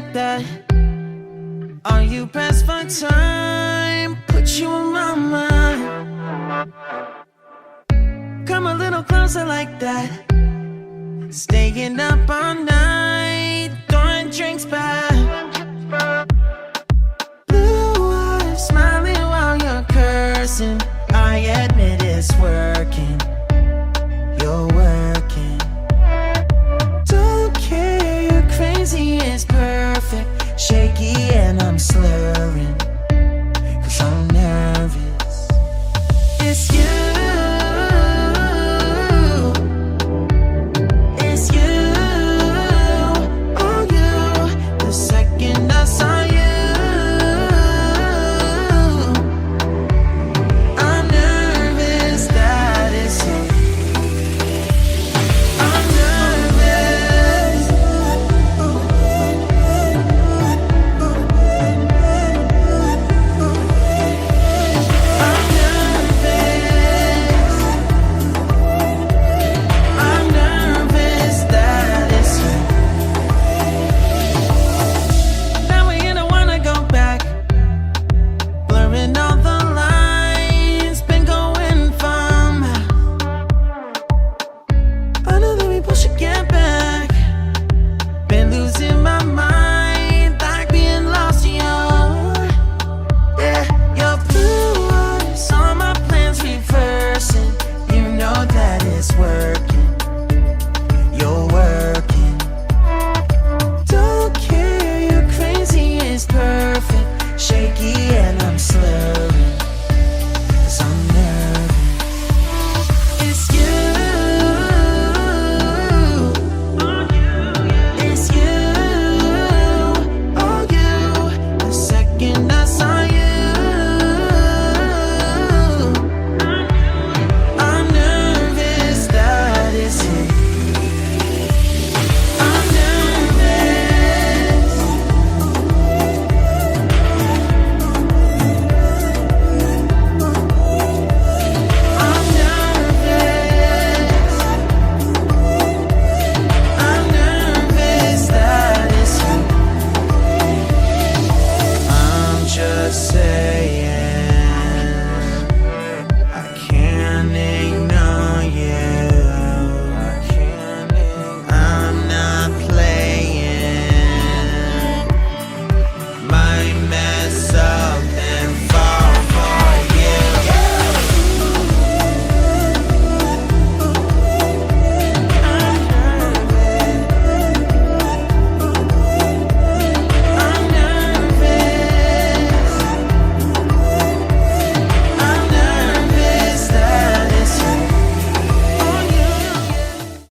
like that? Are you pressed for time? Put you in my mind. Come a little closer like that. Staying up all night, throwing drinks back. Blue eyes smiling while you're cursing. I admit it's working. You're working. Don't care, you're crazy, it's perfect. Shaky and I'm slurring, 'cause I'm nervous. It's you. Work.